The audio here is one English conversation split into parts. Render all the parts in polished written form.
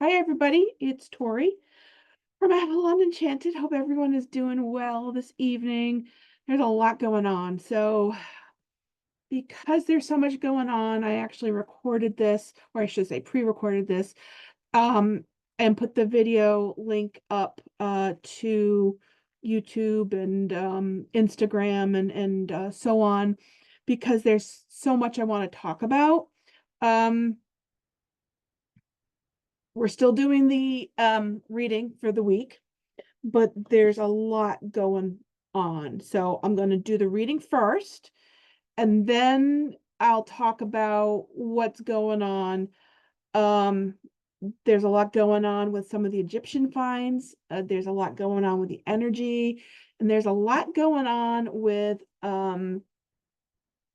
Hi, everybody. It's Tori from Avalon Enchanted. Hope everyone is doing well this evening. There's a lot going on. So, because there's so much going on, I actually recorded this, or I should say pre-recorded this, um, and put the video link up to YouTube and Instagram and so on, because there's so much I want to talk about. Um, we're still doing the reading for the week, but there's a lot going on. So I'm going to do the reading first, and then I'll talk about what's going on. Um, there's a lot going on with some of the Egyptian finds. There's a lot going on with the energy, and there's a lot going on with Avalon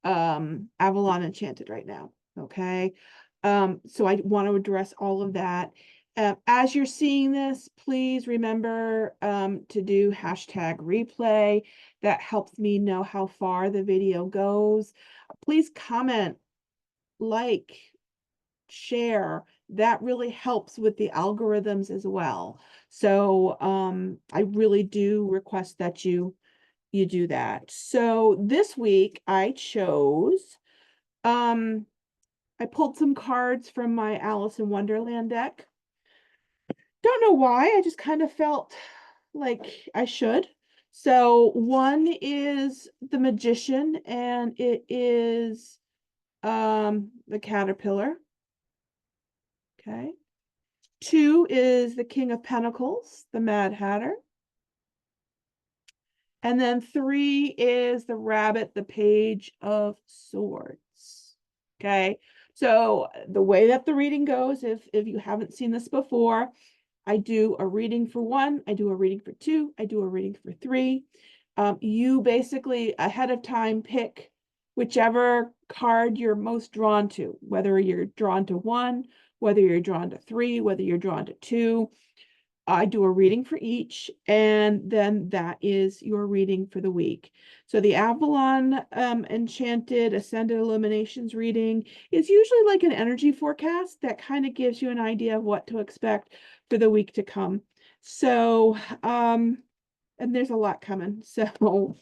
Enchanted right now. Okay. So I want to address all of that. As you're seeing this, please remember to do hashtag replay. That helps me know how far the video goes. Please comment, like, share. That really helps with the algorithms as well. So I really do request that you do that. So this week I chose I pulled some cards from my Alice in Wonderland deck. Don't know why, I just kind of felt like I should. So one is the Magician, and it is the Caterpillar. Okay. Two is the King of Pentacles, the Mad Hatter. And then three is the Rabbit, the Page of Swords. Okay. So the way that the reading goes, if you haven't seen this before, I do a reading for one, I do a reading for two, I do a reading for three. You basically ahead of time pick whichever card you're most drawn to, whether you're drawn to one, whether you're drawn to three, whether you're drawn to two. I do a reading for each, and then that is your reading for the week. So the Avalon Enchanted Ascended Illuminations reading is usually like an energy forecast that kind of gives you an idea of what to expect for the week to come. So, and there's a lot coming. So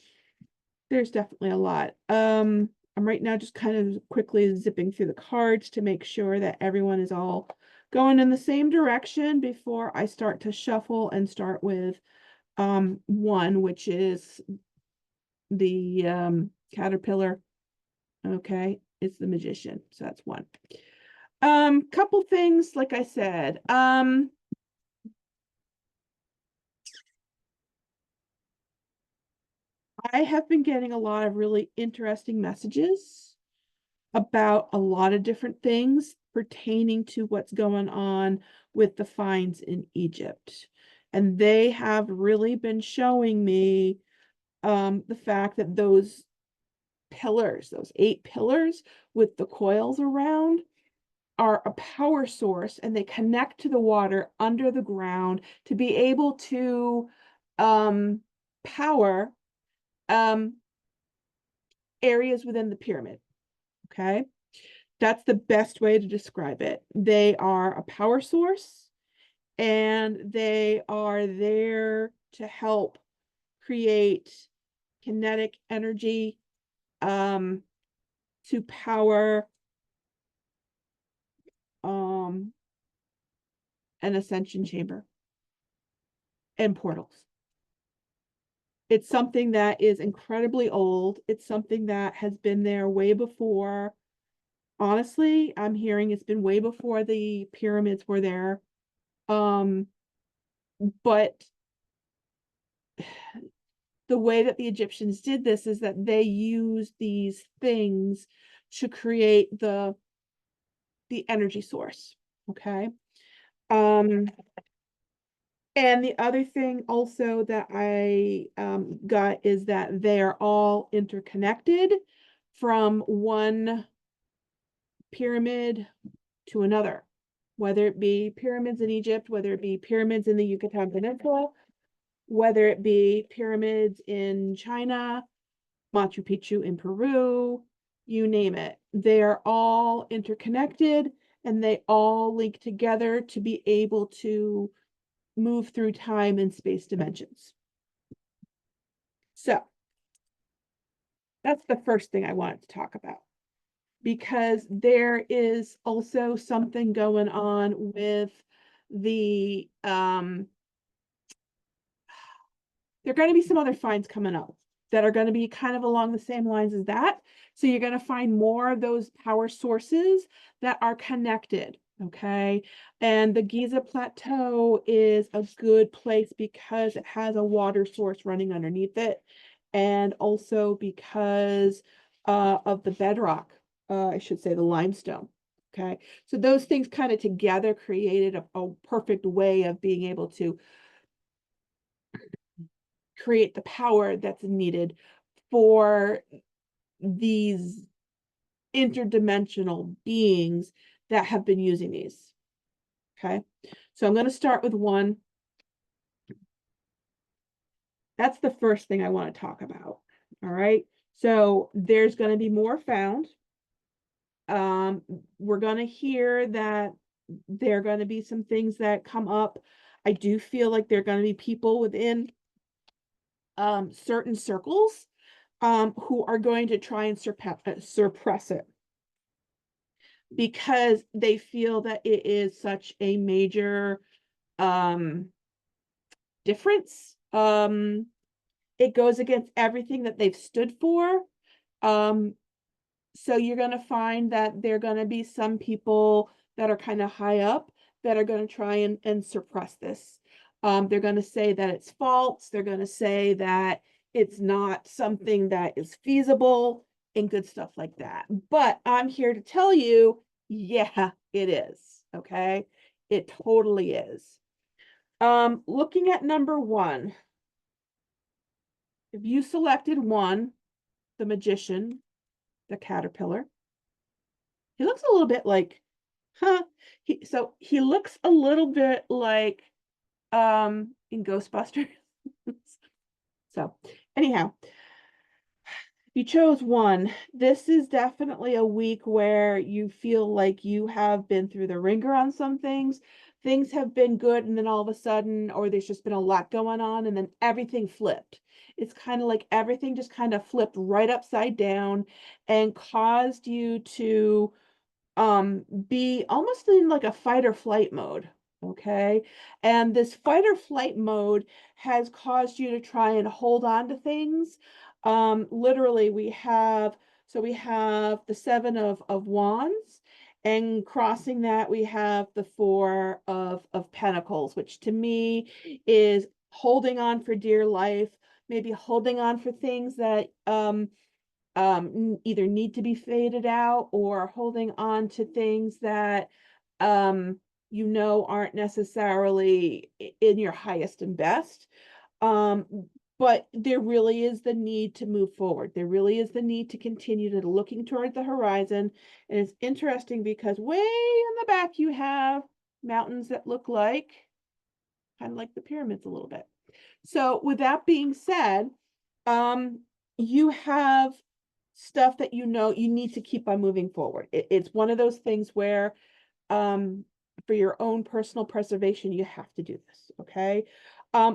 there's definitely a lot. I'm right now just kind of quickly zipping through the cards to make sure that everyone is all going in the same direction before I start to shuffle and start with one, which is the Caterpillar. Okay, it's the Magician. So that's one. Couple things, like I said. I have been getting a lot of really interesting messages about a lot of different things pertaining to what's going on with the finds in Egypt. And they have really been showing me the fact that those pillars, those 8 pillars with the coils around, are a power source, and they connect to the water under the ground to be able to power areas within the pyramid. Okay. That's the best way to describe it. They are a power source, and they are there to help create kinetic energy to power an ascension chamber and portals. It's something that is incredibly old. It's something that has been there way before. Honestly, I'm hearing it's been way before the pyramids were there. But the way that the Egyptians did this is that they used these things to create the energy source. Okay. And the other thing also that I got is that they are all interconnected from one pyramid to another, whether it be pyramids in Egypt, whether it be pyramids in the Yucatan Peninsula, whether it be pyramids in China, Machu Picchu in Peru, you name it. They are all interconnected, and they all link together to be able to move through time and space dimensions. So that's the first thing I wanted to talk about, because there is also something going on with the there are going to be some other finds coming up that are going to be kind of along the same lines as that. So you're going to find more of those power sources that are connected. Okay. And the Giza Plateau is a good place because it has a water source running underneath it. And also because of the bedrock, I should say the limestone. Okay. So those things kind of together created a perfect way of being able to create the power that's needed for these interdimensional beings that have been using these. Okay, so I'm going to start with one. That's the first thing I want to talk about. All right, so there's going to be more found. We're going to hear that there are going to be some things that come up. I do feel like there are going to be people within certain circles who are going to try and suppress it, because they feel that it is such a major difference. It goes against everything that they've stood for. So you're going to find that there are going to be some people that are kind of high up that are going to try and suppress this. They're going to say that it's false. They're going to say that it's not something that is feasible and good stuff like that. But I'm here to tell you, yeah, it is. Okay. It totally is. Looking at number one, if you selected one, the magician, the caterpillar, he looks a little bit like, so he looks a little bit like in Ghostbusters. So anyhow, if you chose one, this is definitely a week where you feel like you have been through the ringer on some things. Things have been good, and then all of a sudden, or there's just been a lot going on, and then everything flipped. It's kind of like everything just kind of flipped right upside down and caused you to be almost in like a fight or flight mode. Okay, and this fight or flight mode has caused you to try and hold on to things. Literally we have the seven of wands, and crossing that we have the four of pentacles, which to me is holding on for dear life, maybe holding on for things that either need to be faded out, or holding on to things that aren't necessarily in your highest and best. But there really is the need to move forward. There really is the need to continue to looking toward the horizon. And it's interesting because way in the back you have mountains that look like kind of like the pyramids a little bit. So with that being said, you have stuff that you need to keep on moving forward. It's one of those things where for your own personal preservation, you have to do this. Okay.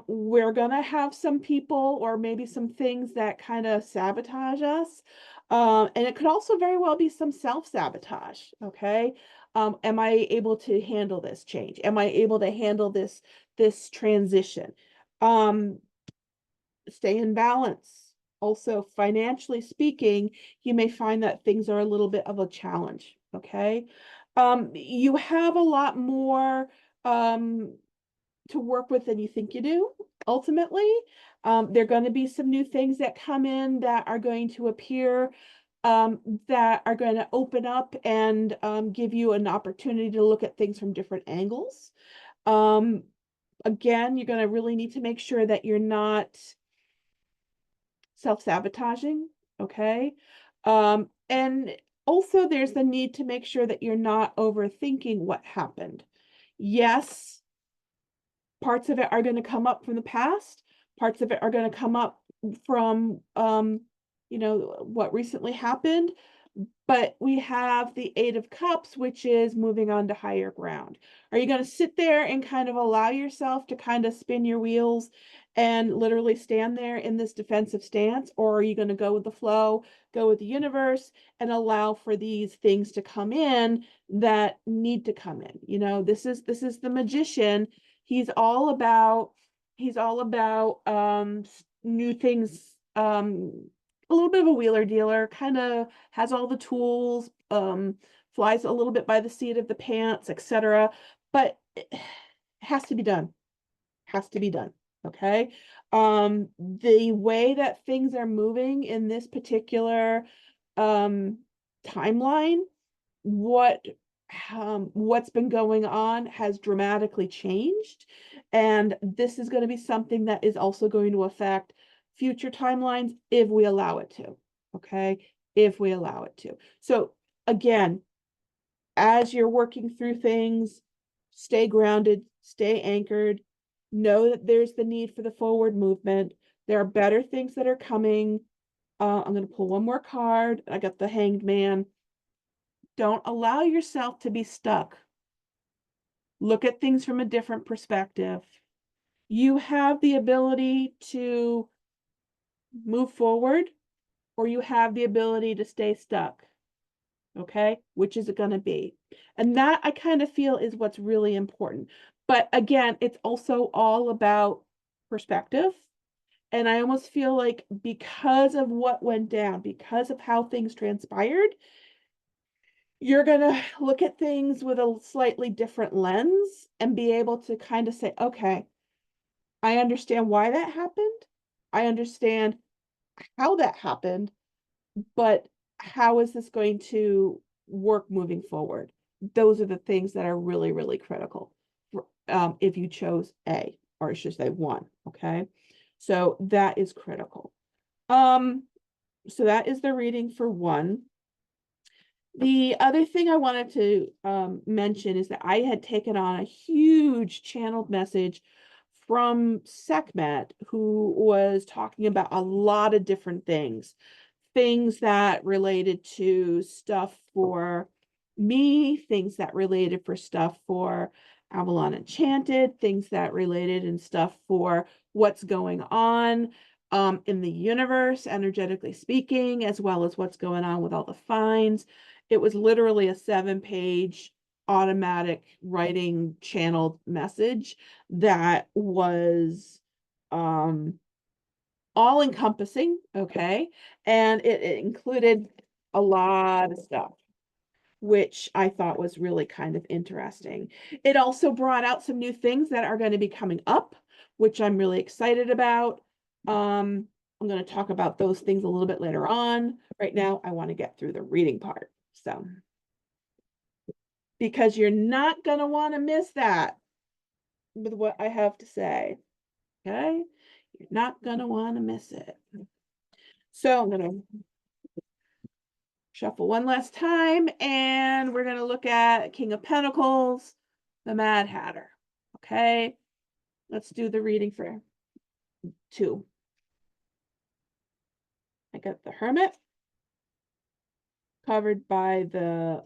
We're gonna have some people or maybe some things that kind of sabotage us. And it could also very well be some self-sabotage. Okay. Am I able to handle this change? Am I able to handle this transition? Stay in balance. Also, financially speaking, you may find that things are a little bit of a challenge. Okay. You have a lot more to work with than you think you do, ultimately. There are going to be some new things that come in that are going to appear, that are going to open up and give you an opportunity to look at things from different angles. Again, you're going to really need to make sure that you're not self-sabotaging. Okay. And also there's the need to make sure that you're not overthinking what happened. Yes, parts of it are going to come up from the past. Parts of it are going to come up from, what recently happened. But we have the Eight of Cups, which is moving on to higher ground. Are you going to sit there and kind of allow yourself to kind of spin your wheels and literally stand there in this defensive stance? Or are you going to go with the flow, go with the universe, and allow for these things to come in that need to come in? You know, this is the magician. He's all about new things, a little bit of a wheeler dealer, kind of has all the tools, flies a little bit by the seat of the pants, etc. But it has to be done. Has to be done. Okay. The way that things are moving in this particular timeline, what's been going on has dramatically changed, and this is going to be something that is also going to affect future timelines if we allow it to. Okay, if we allow it to. So again, as you're working through things, stay grounded, stay anchored, know that there's the need for the forward movement. There are better things that are coming. I'm going to pull one more card. I got the Hanged Man. Don't allow yourself to be stuck. Look at things from a different perspective. You have the ability to move forward, or you have the ability to stay stuck. Okay, which is it going to be? And that, I kind of feel, is what's really important. But again, it's also all about perspective. And I almost feel like because of what went down, because of how things transpired, you're going to look at things with a slightly different lens and be able to kind of say, okay, I understand why that happened. I understand how that happened, but how is this going to work moving forward? Those are the things that are really, really critical for, if you chose A, or I should say 1. Okay. So that is critical. So that is the reading for 1. The other thing I wanted to mention is that I had taken on a huge channeled message from Sekhmet, who was talking about a lot of different things that related to stuff for me, things that related for stuff for Avalon Enchanted, things that related and stuff for what's going on in the universe, energetically speaking, as well as what's going on with all the fines. It was literally a 7-page automatic writing channeled message that was all encompassing, okay? And it included a lot of stuff, which I thought was really kind of interesting. It also brought out some new things that are going to be coming up, which I'm really excited about. I'm going to talk about those things a little bit later on. Right now, I want to get through the reading part. So, because you're not going to want to miss that with what I have to say. Okay? You're not going to want to miss it. So I'm going to shuffle one last time, and we're going to look at King of Pentacles, the Mad Hatter. Okay? Let's do the reading for 2. I got the Hermit, covered by the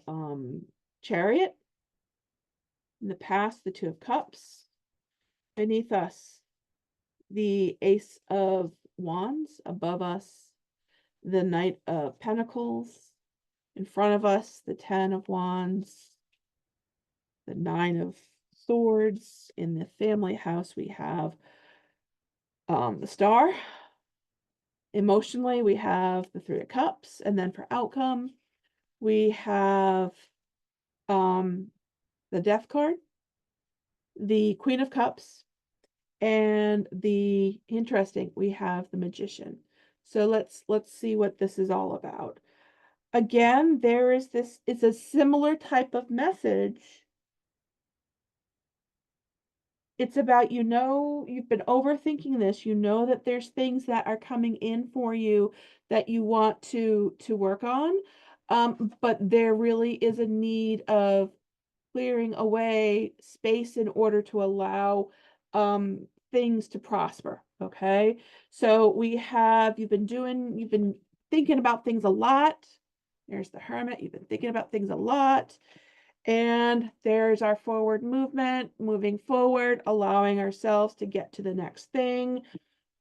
Chariot. In the past, the 2 of Cups. Beneath us, the Ace of Wands. Above us, the Knight of Pentacles. In front of us, the 10 of Wands. The 9 of Swords. In the family house, we have the Star. Emotionally, we have the 3 of Cups. And then for outcome, we have the Death card, the Queen of Cups, and we have the Magician. So let's see what this is all about. Again, it's a similar type of message. It's about, you've been overthinking this, that there's things that are coming in for you that you want to work on. But there really is a need of clearing away space in order to allow things to prosper. Okay. So you've been thinking about things a lot. There's the Hermit. You've been thinking about things a lot. And there's our forward movement, moving forward, allowing ourselves to get to the next thing.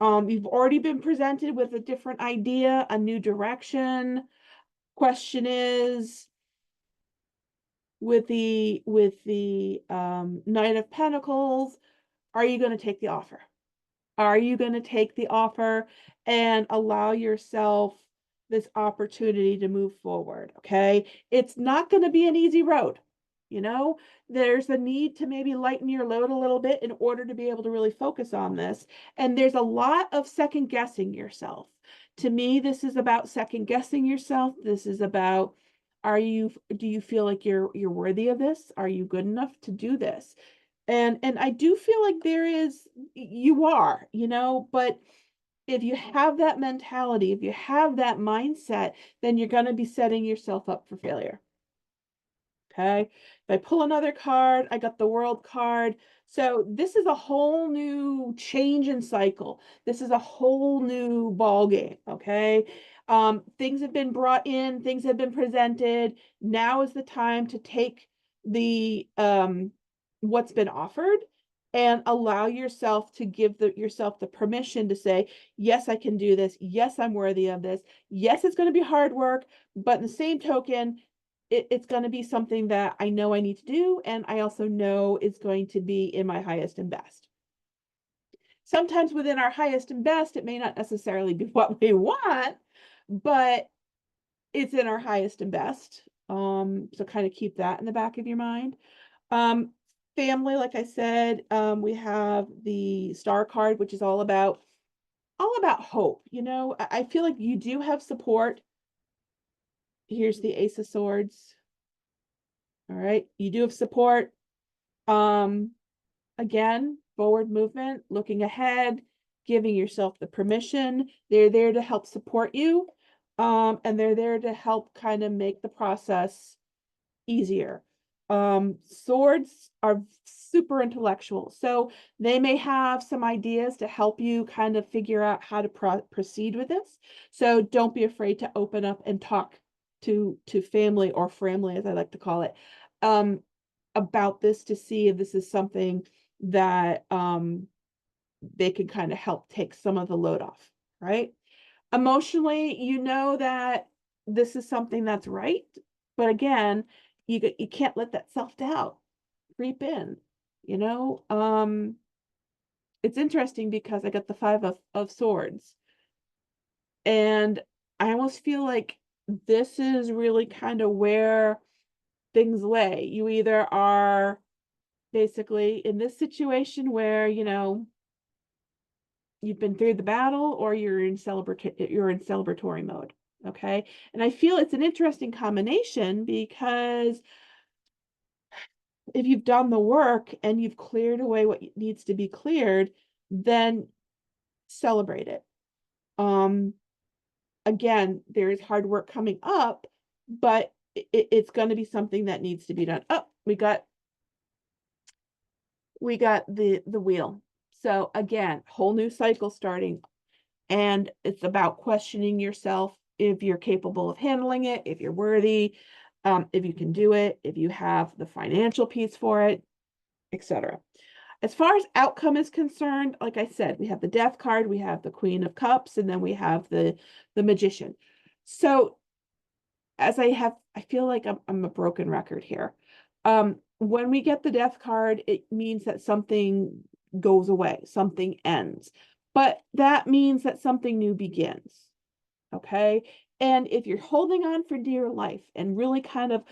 You've already been presented with a different idea, a new direction. Question is, with the Knight of Pentacles, are you going to take the offer? Are you going to take the offer and allow yourself this opportunity to move forward? Okay. It's not going to be an easy road. You know, there's a need to maybe lighten your load a little bit in order to be able to really focus on this. And there's a lot of second guessing yourself. To me, this is about second guessing yourself. This is about, do you feel like you're worthy of this? Are you good enough to do this? And I do feel like you are, you know, but if you have that mentality, if you have that mindset, then you're going to be setting yourself up for failure. Okay. If I pull another card, I got the World card. So this is a whole new change in cycle. This is a whole new ball game. Okay. Things have been brought in, things have been presented. Now is the time to take the what's been offered and allow yourself to give yourself the permission to say, yes, I can do this. Yes, I'm worthy of this. Yes, it's going to be hard work, but in the same token, it's going to be something that I know I need to do, and I also know it's going to be in my highest and best. Sometimes within our highest and best, it may not necessarily be what we want, but it's in our highest and best. So kind of keep that in the back of your mind. Family, like I said, we have the Star card, which is all about hope. You know, I feel like you do have support. Here's the Ace of Swords. All right, you do have support. Again, forward movement, looking ahead, giving yourself the permission. They're there to help support you. And they're there to help kind of make the process easier. Swords are super intellectual, so they may have some ideas to help you kind of figure out how to proceed with this. So don't be afraid to open up and talk to family, or family, as I like to call it, about this, to see if this is something that they can kind of help take some of the load off, right? Emotionally, you know that this is something that's right, but again, you can't let that self-doubt creep in, you know? It's interesting because I got the Five of Swords, and I almost feel like this is really kind of where things lay. You either are basically in this situation where, you know, you've been through the battle, or you're in celebratory mode. Okay. And I feel it's an interesting combination, because if you've done the work and you've cleared away what needs to be cleared, then celebrate it. Again, there is hard work coming up, but it's going to be something that needs to be done. Oh, we got the wheel. So again, whole new cycle starting. And it's about questioning yourself if you're capable of handling it, if you're worthy, if you can do it, if you have the financial piece for it, etc. As far as outcome is concerned, like I said, we have the Death card, we have the Queen of Cups, and then we have the Magician. So I feel like I'm a broken record here. When we get the Death card, it means that something goes away, something ends. But that means that something new begins. Okay. And if you're holding on for dear life and really kind of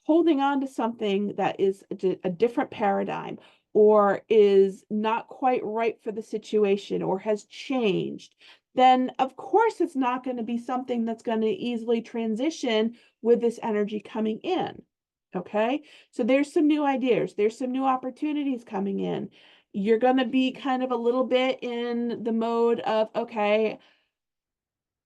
holding on to something that is a different paradigm, or is not quite right for the situation, or has changed, then of course it's not going to be something that's going to easily transition with this energy coming in. Okay. So there's some new ideas, there's some new opportunities coming in. You're going to be kind of a little bit in the mode of, okay,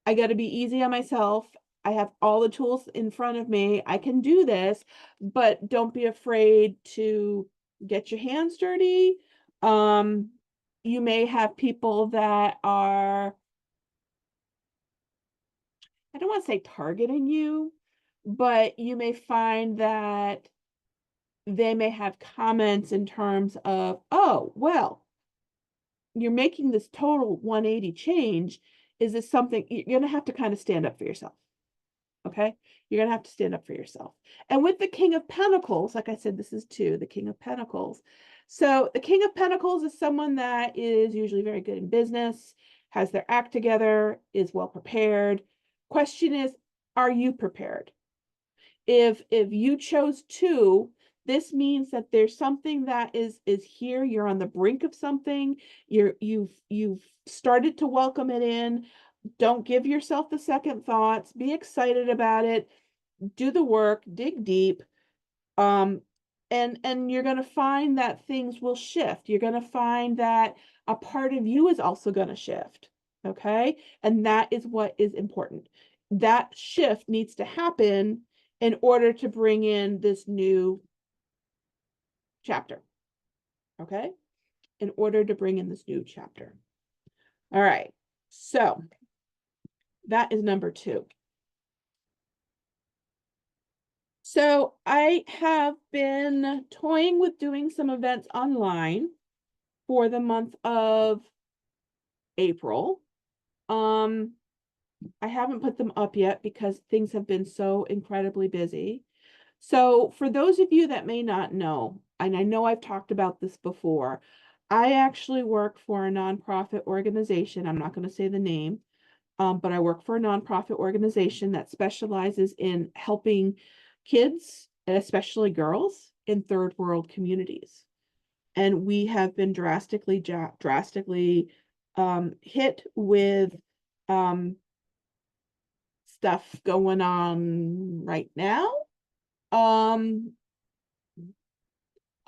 I got to be easy on myself. I have all the tools in front of me. I can do this, but don't be afraid to get your hands dirty. You may have people that are, I don't want to say targeting you, but you may find that they may have comments in terms of, oh, well, you're making this total 180 change. Is this something you're going to have to kind of stand up for yourself? Okay. You're going to have to stand up for yourself. And with the King of Pentacles, like I said, this is two, the King of Pentacles. So the King of Pentacles is someone that is usually very good in business, has their act together, is well prepared. Question is, are you prepared? If you chose two, this means that there's something that is here. You're on the brink of something. You've started to welcome it in. Don't give yourself the second thoughts. Be excited about it. Do the work. Dig deep. And you're going to find that things will shift. You're going to find that a part of you is also going to shift. Okay, and that is what is important. That shift needs to happen in order to bring in this new chapter. Okay, in order to bring in this new chapter. All right, so that is number 2. So I have been toying with doing some events online for the month of April. I haven't put them up yet because things have been so incredibly busy. So for those of you that may not know, and I know I've talked about this before, I actually work for a nonprofit organization. I'm not going to say the name, but I work for a nonprofit organization that specializes in helping kids, and especially girls, in third world communities. And we have been drastically hit with stuff going on right now. A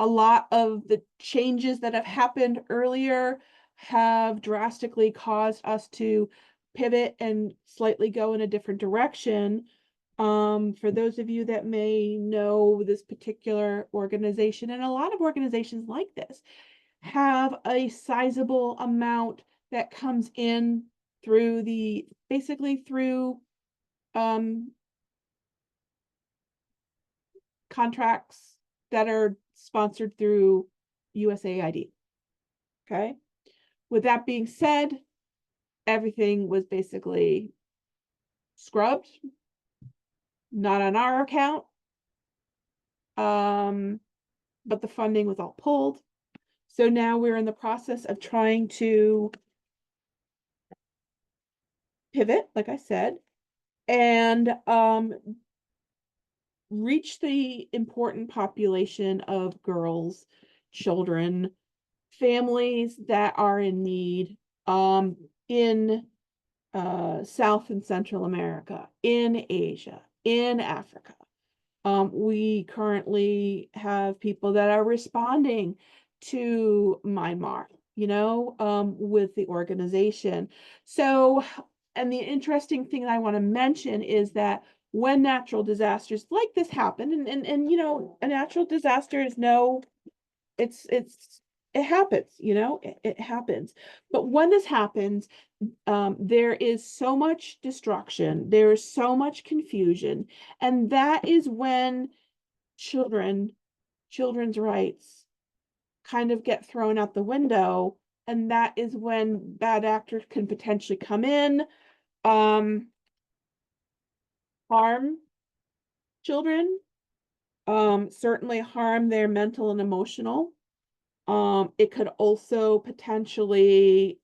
lot of the changes that have happened earlier have drastically caused us to pivot and slightly go in a different direction. For those of you that may know this particular organization, and a lot of organizations like this have a sizable amount that comes in through basically through contracts that are sponsored through USAID. Okay. With that being said, everything was basically scrubbed, not on our account. But the funding was all pulled. So now we're in the process of trying to pivot, like I said, and reach the important population of girls, children, families that are in need in South and Central America, in Asia, in Africa. We currently have people that are responding to Myanmar, with the organization. So, and the interesting thing that I want to mention is that when natural disasters like this happen, and a natural disaster is it happens, it happens. But when this happens, there is so much destruction, there is so much confusion, and that is when children's rights kind of get thrown out the window, and that is when bad actors can potentially come in, harm children, certainly harm their mental and emotional. It could also potentially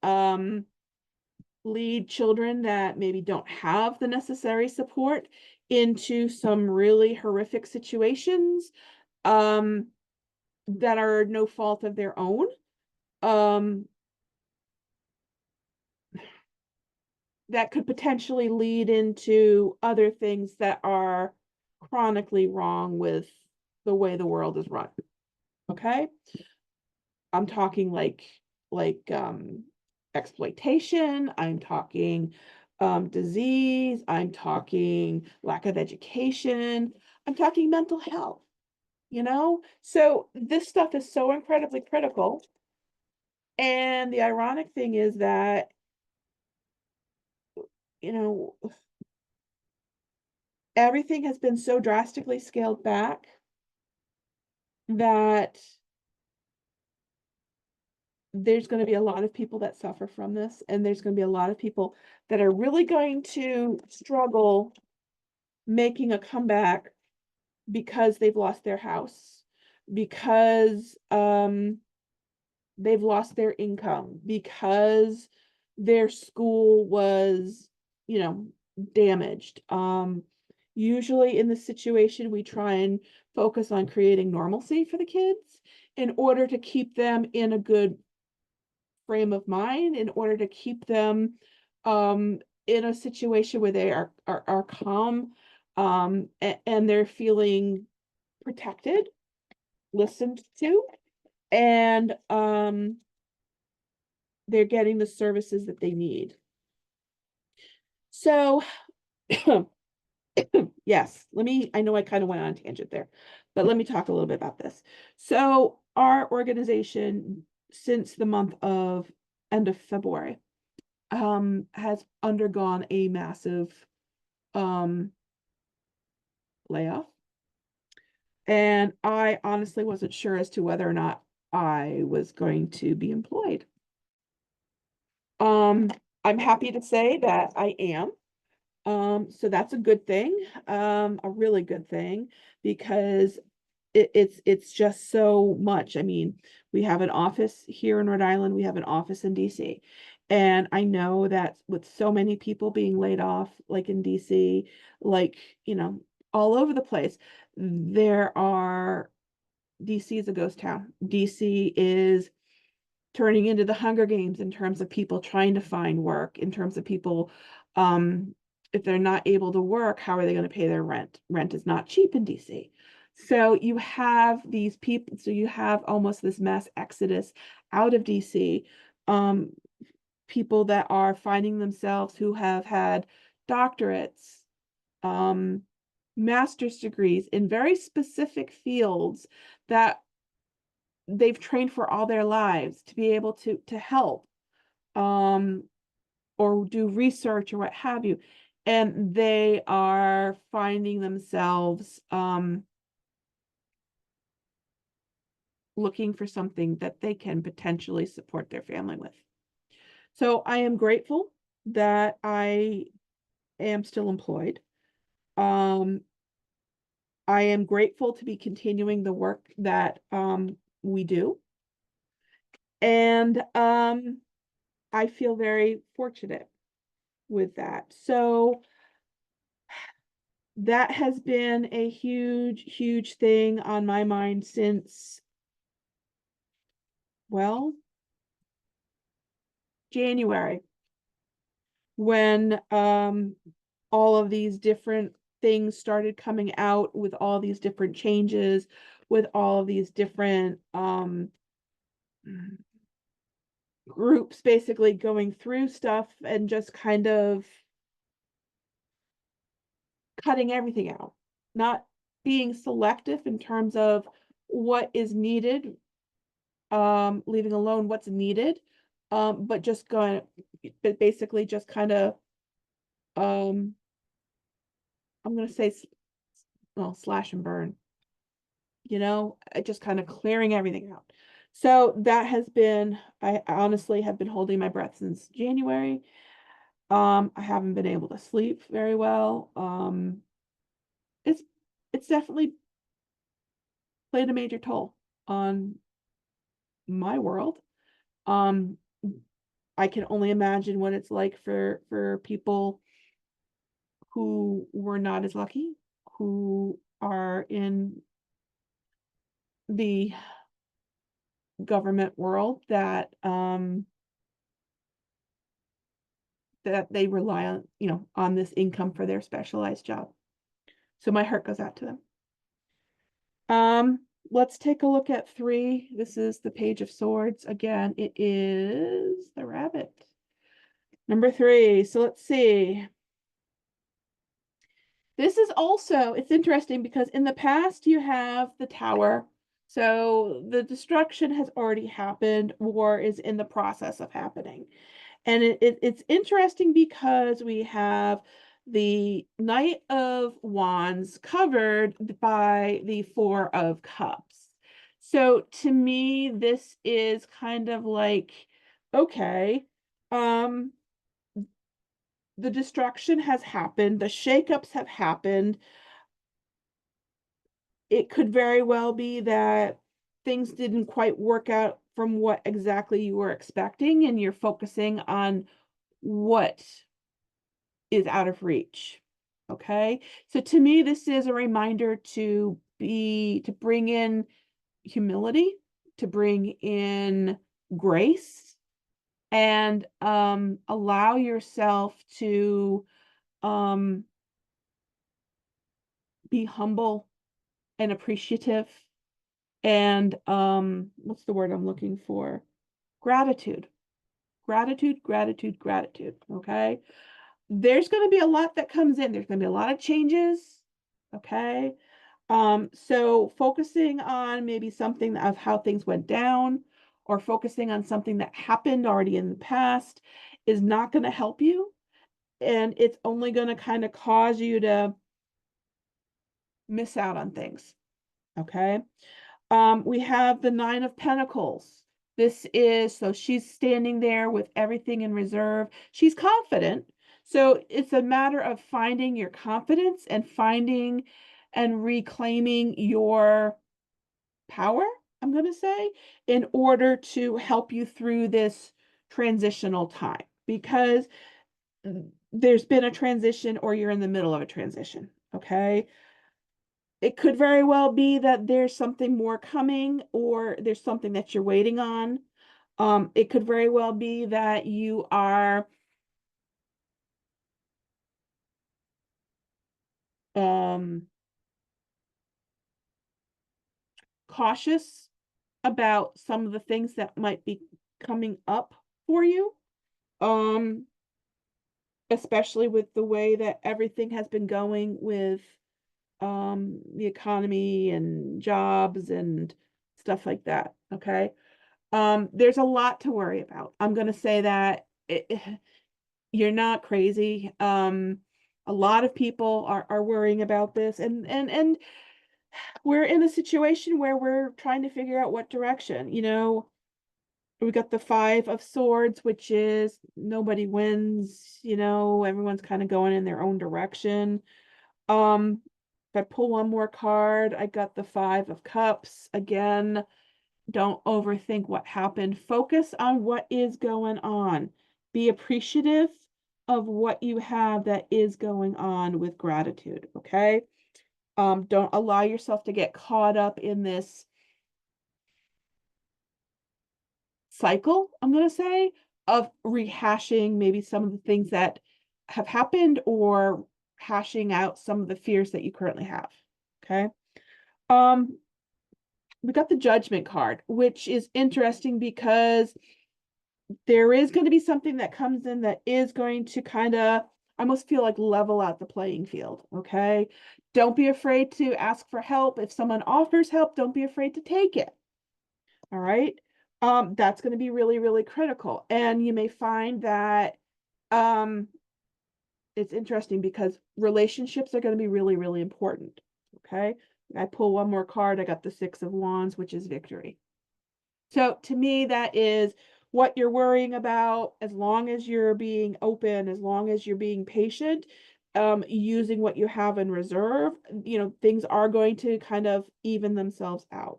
lead children that maybe don't have the necessary support into some really horrific situations that are no fault of their own. That could potentially lead into other things that are chronically wrong with the way the world is run. Okay? I'm talking like exploitation, I'm talking disease, I'm talking lack of education, I'm talking mental health, So this stuff is so incredibly critical. And the ironic thing is that, everything has been so drastically scaled back that there's going to be a lot of people that suffer from this, and there's going to be a lot of people that are really going to struggle making a comeback because they've lost their house, because they've lost their income, because their school was, you know, damaged. Usually in this situation, we try and focus on creating normalcy for the kids in order to keep them in a good frame of mind, in order to keep them in a situation where they are calm, and they're feeling protected, listened to, and they're getting the services that they need. So yes, I know I kind of went on a tangent there, but let me talk a little bit about this. So our organization, since the month of end of February, has undergone a massive layoff. And I honestly wasn't sure as to whether or not I was going to be employed. I'm happy to say that I am. So that's a good thing, a really good thing, because it's just so much. I mean, we have an office here in Rhode Island, we have an office in DC. And I know that with so many people being laid off, like in DC, like, you know, all over the place, DC is a ghost town. DC is turning into the Hunger Games in terms of people trying to find work, in terms of people, if they're not able to work, how are they going to pay their rent? Rent is not cheap in DC. So you have these people, so you have almost this mass exodus out of DC, people that are finding themselves who have had doctorates, master's degrees in very specific fields that they've trained for all their lives to be able to help, or do research or what have you, and they are finding themselves looking for something that they can potentially support their family with. So I am grateful that I am still employed. I am grateful to be continuing the work that we do. And I feel very fortunate with that. So that has been a huge, huge thing on my mind since, well, January, when all of these different things started coming out, with all these different changes, with all of these different groups basically going through stuff and just kind of cutting everything out, not being selective in terms of what is needed, leaving alone what's needed, but just going, but basically just kind of, I'm going to say, well, slash and burn, you know, just kind of clearing everything out. So that has been, I honestly have been holding my breath since January. I haven't been able to sleep very well. It's definitely played a major toll on my world. I can only imagine what it's like for people who were not as lucky, who are in the government world, that that they rely on, you know, on this income for their specialized job. So my heart goes out to them. Let's take a look at 3. This is the Page of Swords. Again, it is the rabbit. Number 3. So let's see. This is also, it's interesting because in the past you have the Tower. So the destruction has already happened, war is in the process of happening. And it's interesting because we have the Knight of Wands covered by the Four of Cups. So to me, this is kind of like, okay, the destruction has happened, the shakeups have happened. It could very well be that things didn't quite work out from what exactly you were expecting, and you're focusing on what is out of reach. Okay. So to me, this is a reminder to bring in humility, to bring in grace, and allow yourself to um, be humble and appreciative, and what's the word I'm looking for? Gratitude. Gratitude, gratitude, gratitude. Okay. There's going to be a lot that comes in. There's going to be a lot of changes. Okay. So focusing on maybe something of how things went down, or focusing on something that happened already in the past, is not going to help you. And it's only going to kind of cause you to miss out on things. Okay. We have the Nine of Pentacles. This is, so she's standing there with everything in reserve. She's confident. So it's a matter of finding your confidence and finding and reclaiming your power, I'm going to say, in order to help you through this transitional time, because there's been a transition, or you're in the middle of a transition. Okay. It could very well be that there's something more coming, or there's something that you're waiting on. It could very well be that you are cautious about some of the things that might be coming up for you. Um, Especially with the way that everything has been going with the economy and jobs and stuff like that. Okay. There's a lot to worry about. I'm going to say that you're not crazy. A lot of people are worrying about this, and we're in a situation where we're trying to figure out what direction. We got the Five of Swords, which is nobody wins, everyone's kind of going in their own direction. If I pull one more card, I got the Five of Cups. Again, don't overthink what happened. Focus on what is going on. Be appreciative of what you have that is going on with gratitude, okay? Don't allow yourself to get caught up in this cycle, I'm going to say, of rehashing maybe some of the things that have happened, or hashing out some of the fears that you currently have, okay? We got the Judgment card, which is interesting because there is going to be something that comes in that is going to kind of, I almost feel like, level out the playing field. Okay. Don't be afraid to ask for help. If someone offers help, don't be afraid to take it. All right. That's going to be really, really critical. And you may find that it's interesting because relationships are going to be really, really important. Okay. I pull one more card. I got the Six of Wands, which is victory. So to me, that is what you're worrying about. As long as you're being open, as long as you're being patient, using what you have in reserve, things are going to kind of even themselves out.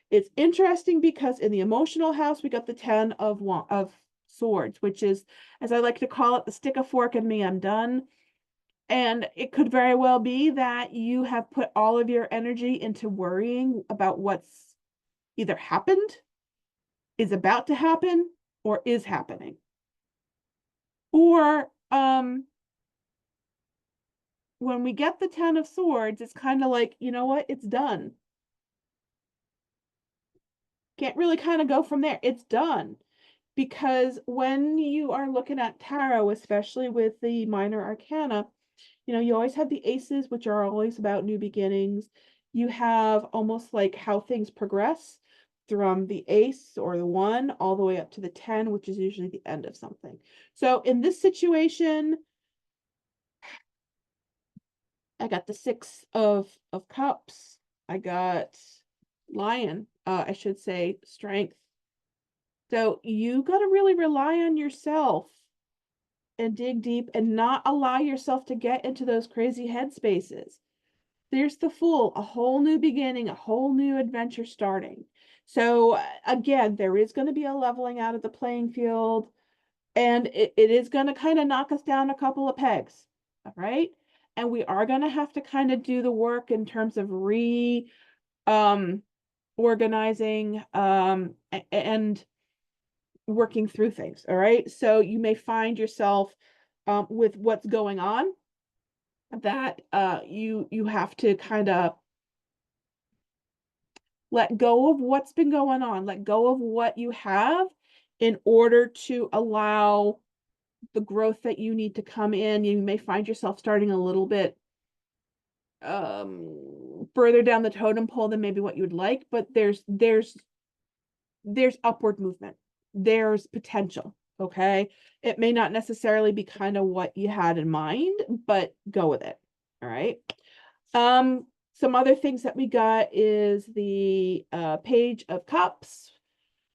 It's interesting because in the emotional house, we got the Ten of Swords, which is, as I like to call it, the stick a fork in me, I'm done. And it could very well be that you have put all of your energy into worrying about what's either happened, is about to happen, or is happening. Or when we get the Ten of Swords, it's kind of like, you know what? It's done. Can't really kind of go from there. It's done. Because when you are looking at tarot, especially with the minor arcana, you always have the aces, which are always about new beginnings. You have almost like how things progress from the ace or the one all the way up to the 10, which is usually the end of something. So in this situation, I got the Six of Cups. I got Lion, I should say Strength. So you got to really rely on yourself and dig deep and not allow yourself to get into those crazy headspaces. There's the Fool, a whole new beginning, a whole new adventure starting. So again, there is going to be a leveling out of the playing field, and it is going to kind of knock us down a couple of pegs. All right. And we are going to have to kind of do the work in terms of organizing and working through things. All right. So you may find yourself with what's going on that you have to kind of let go of what's been going on, let go of what you have in order to allow the growth that you need to come in. You may find yourself starting a little bit further down the totem pole than maybe what you would like, but there's upward movement. There's potential. Okay. It may not necessarily be kind of what you had in mind, but go with it. All right. Some other things that we got is the Page of Cups.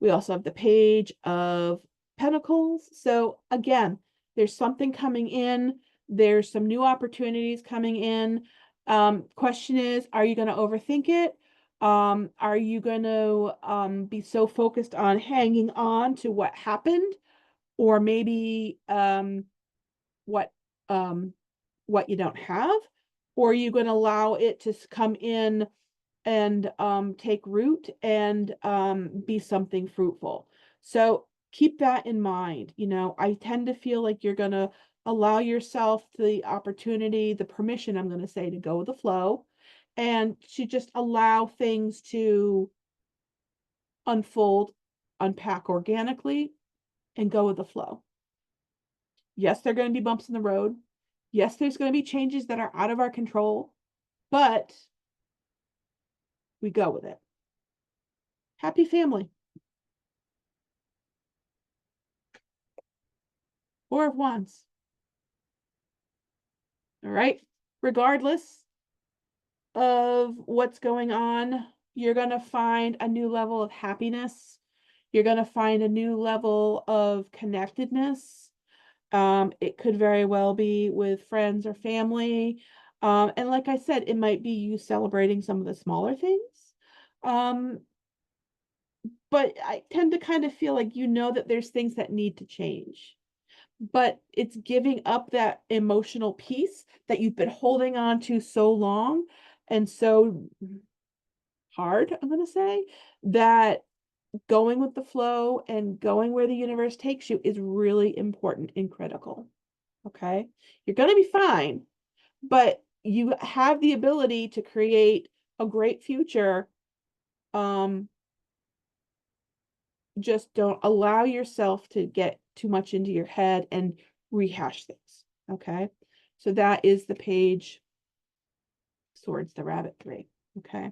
We also have the Page of Pentacles. So again, there's something coming in. There's some new opportunities coming in. Question is, are you going to overthink it? Are you going to be so focused on hanging on to what happened, or maybe what you don't have? Or are you going to allow it to come in and take root and be something fruitful? So keep that in mind. You know, I tend to feel like you're going to allow yourself the opportunity, the permission, I'm going to say, to go with the flow and to just allow things to unfold, unpack organically, and go with the flow. Yes, there are going to be bumps in the road. Yes, there's going to be changes that are out of our control, but we go with it. Happy family. Four of Wands. All right. Regardless of what's going on, you're going to find a new level of happiness. You're going to find a new level of connectedness. It could very well be with friends or family. And like I said, it might be you celebrating some of the smaller things. But I tend to kind of feel like you know that there's things that need to change. But it's giving up that emotional piece that you've been holding on to so long and so hard, I'm going to say, that going with the flow and going where the universe takes you is really important and critical. Okay. You're going to be fine, but you have the ability to create a great future. Just don't allow yourself to get too much into your head and rehash things. Okay. So that is the Page Swords, the Rabbit 3. Okay.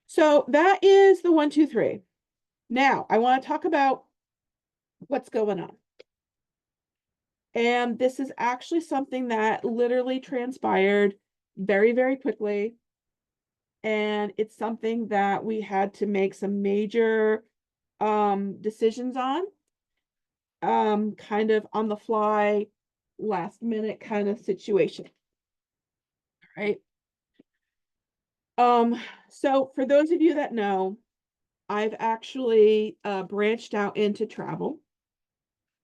So that is the 1, 2, 3. Now I want to talk about what's going on. And this is actually something that literally transpired very, very quickly. And it's something that we had to make some major decisions on, kind of on the fly, last minute kind of situation. Right. So for those of you that know, I've actually branched out into travel,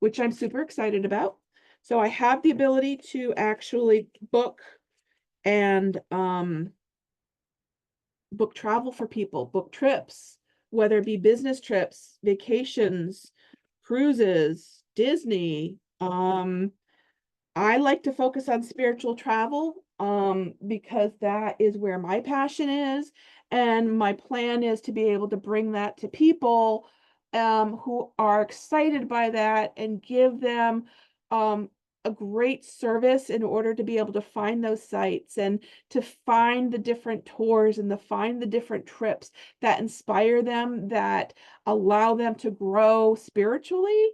which I'm super excited about. So I have the ability to actually book and book travel for people, book trips, whether it be business trips, vacations, cruises, Disney. I like to focus on spiritual travel because that is where my passion is. And my plan is to be able to bring that to people who are excited by that and give them a great service in order to be able to find those sites and to find the different tours and to find the different trips that inspire them, that allow them to grow spiritually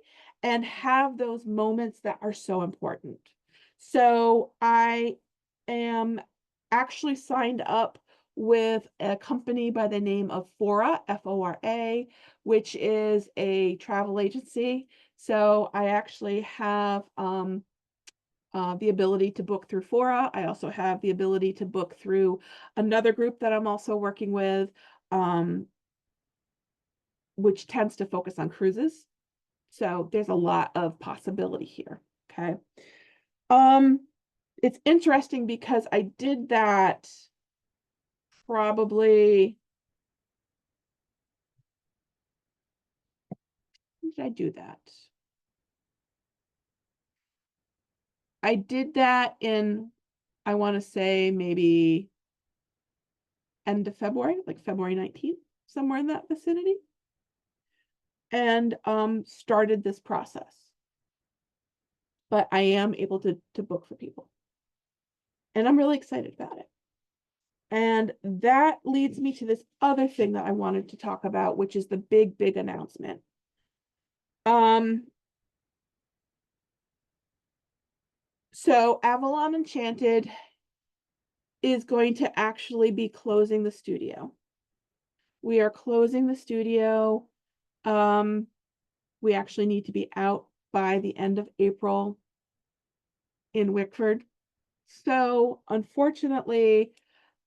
and have those moments that are so important. So I am actually signed up with a company by the name of Fora, F-O-R-A, which is a travel agency. So I actually have the ability to book through Fora. I also have the ability to book through another group that I'm also working with, which tends to focus on cruises. So there's a lot of possibility here. Okay. It's interesting because I did that probably, when did I do that? I did that in, I want to say maybe end of February, like February 19th, somewhere in that vicinity, and started this process. But I am able to book for people, and I'm really excited about it. And that leads me to this other thing that I wanted to talk about, which is the big, big announcement. So Avalon Enchanted is going to actually be closing the studio. We are closing the studio. We actually need to be out by the end of April in Wickford. So unfortunately,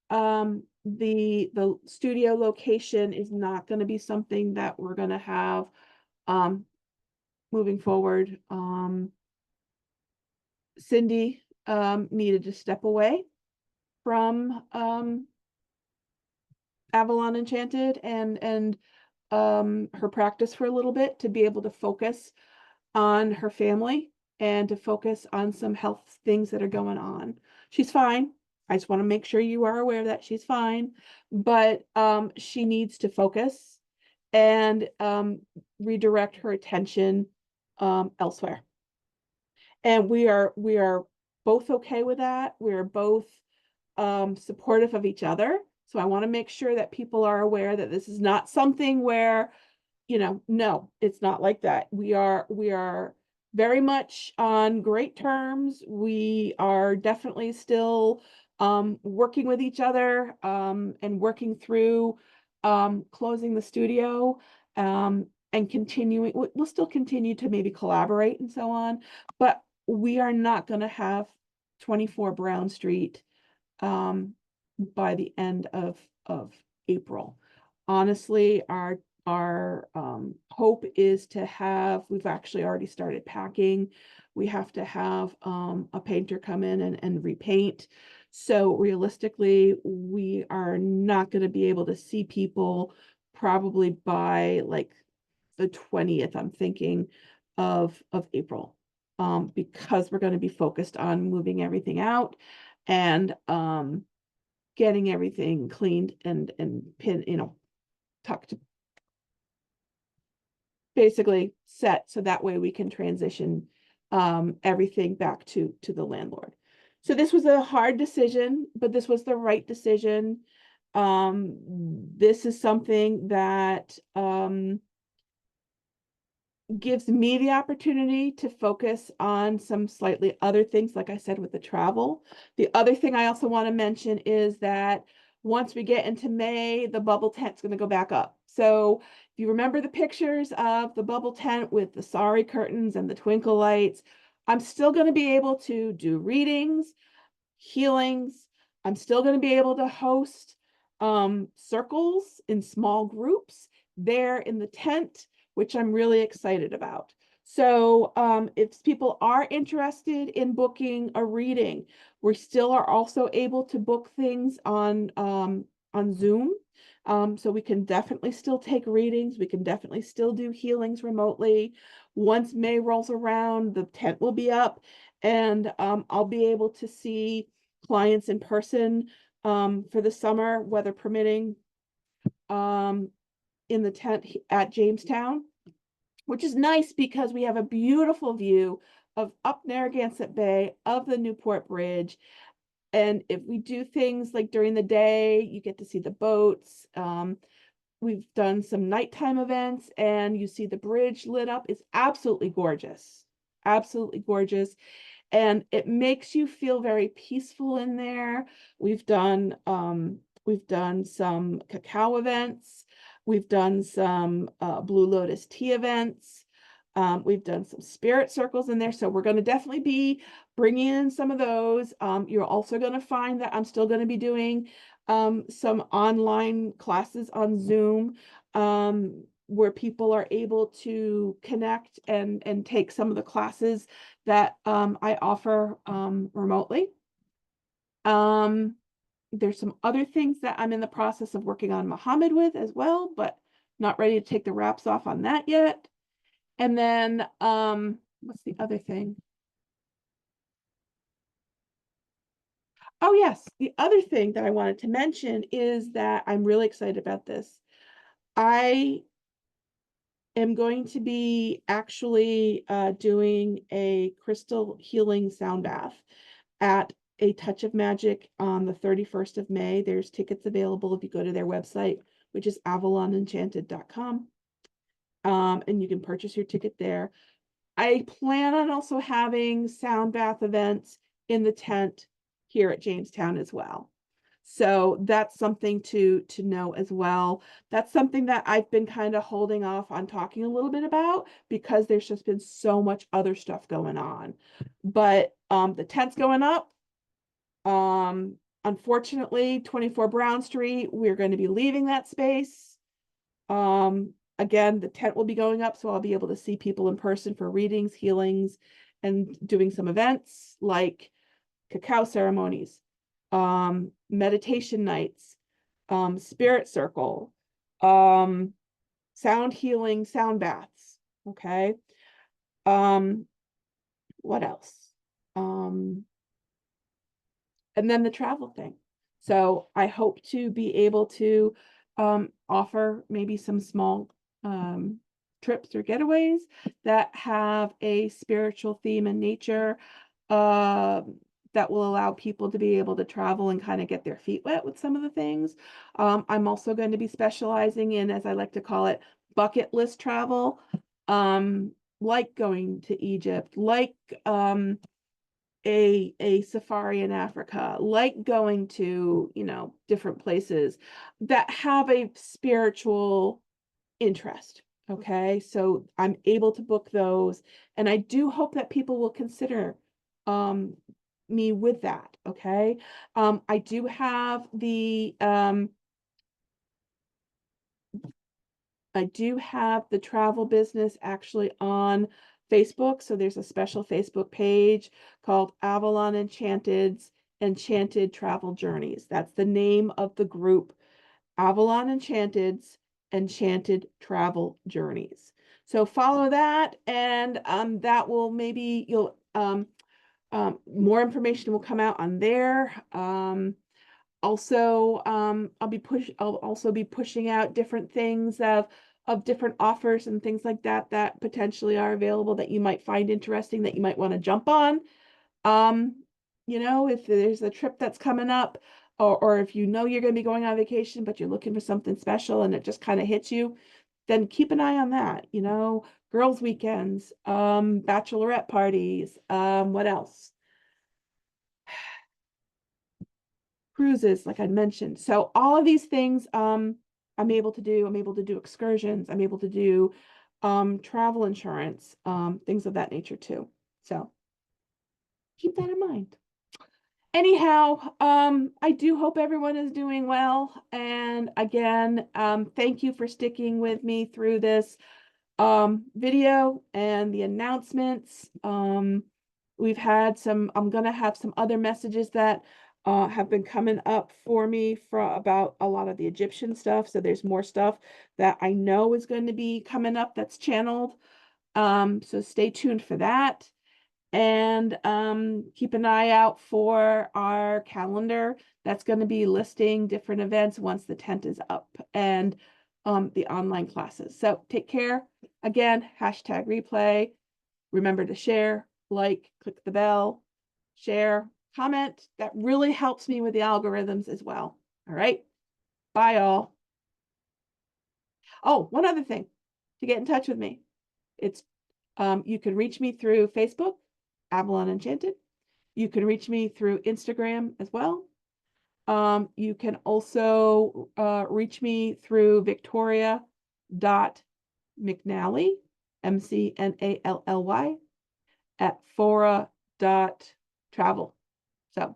the studio location is not going to be something that we're going to have moving forward. Cindy needed to step away from Avalon Enchanted and her practice for a little bit to be able to focus on her family and to focus on some health things that are going on. She's fine. I just want to make sure you are aware that she's fine, but she needs to focus and redirect her attention elsewhere. And we are both okay with that. We are both supportive of each other. So I want to make sure that people are aware that this is not something where, no, it's not like that. We are very much on great terms. We are definitely still working with each other and working through closing the studio and continuing. We'll still continue to maybe collaborate and so on, but we are not going to have 24 Brown Street by the end of April. Honestly, our hope is to have, we've actually already started packing. We have to have a painter come in and repaint. So realistically, we are not going to be able to see people probably by like the 20th, I'm thinking, of April, because we're going to be focused on moving everything out and getting everything cleaned and pin, tucked, basically set, so that way we can transition everything back to the landlord. So this was a hard decision, but this was the right decision. This is something that gives me the opportunity to focus on some slightly other things, like I said, with the travel. The other thing I also want to mention is that once we get into May, the bubble tent's going to go back up. So if you remember the pictures of the bubble tent with the sari curtains and the twinkle lights, I'm still going to be able to do readings, healings. I'm still going to be able to host circles in small groups there in the tent, which I'm really excited about. So if people are interested in booking a reading, we still are also able to book things on Zoom. So we can definitely still take readings. We can definitely still do healings remotely. Once May rolls around, the tent will be up and I'll be able to see clients in person for the summer, weather permitting, in the tent at Jamestown, which is nice because we have a beautiful view of up Narragansett Bay, of the Newport Bridge. And if we do things like during the day, you get to see the boats. We've done some nighttime events and you see the bridge lit up. It's absolutely gorgeous. Absolutely gorgeous. and it makes you feel very peaceful in there. We've done some cacao events. We've done some Blue Lotus tea events. We've done some spirit circles in there. So we're going to definitely be bringing in some of those. You're also going to find that I'm still going to be doing some online classes on Zoom, where people are able to connect and take some of the classes that I offer remotely. There's some other things that I'm in the process of working on Muhammad with as well, but not ready to take the wraps off on that yet. And then what's the other thing? Oh yes, the other thing that I wanted to mention is that I'm really excited about this. I am going to be actually doing a crystal healing sound bath at A Touch of Magic on the 31st of May. There's tickets available if you go to their website, which is avalonenchanted.com. And you can purchase your ticket there. I plan on also having sound bath events in the tent here at Jamestown as well. So that's something to know as well. That's something that I've been kind of holding off on talking a little bit about because there's just been so much other stuff going on. But the tent's going up. Unfortunately, 24 Brown Street, we're going to be leaving that space. Again, the tent will be going up, so I'll be able to see people in person for readings, healings, and doing some events like cacao ceremonies, meditation nights, spirit circle, sound healing, sound baths. Okay. What else? And then the travel thing. So I hope to be able to offer maybe some small trips or getaways that have a spiritual theme in nature, that will allow people to be able to travel and kind of get their feet wet with some of the things. I'm also going to be specializing in, as I like to call it, bucket list travel, like going to Egypt, like a safari in Africa, like going to, different places that have a spiritual interest. Okay, so I'm able to book those, and I do hope that people will consider me with that. Okay, I do have the travel business actually on Facebook. So there's a special Facebook page called Avalon Enchanted's Enchanted Travel Journeys. That's the name of the group, Avalon Enchanted's Enchanted Travel Journeys. So follow that, and that will maybe more information will come out on there. Also, I'll also be pushing out different things of different offers and things like that that potentially are available that you might find interesting, that you might want to jump on. If there's a trip that's coming up, or if you're going to be going on vacation, but you're looking for something special and it just kind of hits you, then keep an eye on that. Girls' weekends, bachelorette parties, what else? Cruises, like I mentioned. So all of these things, I'm able to do excursions. I'm able to do travel insurance, things of that nature too. So keep that in mind. Anyhow, I do hope everyone is doing well. And again, thank you for sticking with me through this video and the announcements. I'm gonna have some other messages that have been coming up for me about a lot of the Egyptian stuff. So there's more stuff that I know is going to be coming up that's channeled. So stay tuned for that. And keep an eye out for our calendar that's going to be listing different events once the tent is up, and the online classes. So take care. Again, #replay. Remember to share, like, click the bell, share, comment. That really helps me with the algorithms as well. All right. Bye, all. Oh, one other thing to get in touch with me. It's you can reach me through Facebook, Avalon Enchanted. You can reach me through Instagram as well. You can also reach me through Victoria.McNally, McNally, at fora.travel. So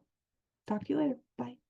talk to you later. Bye.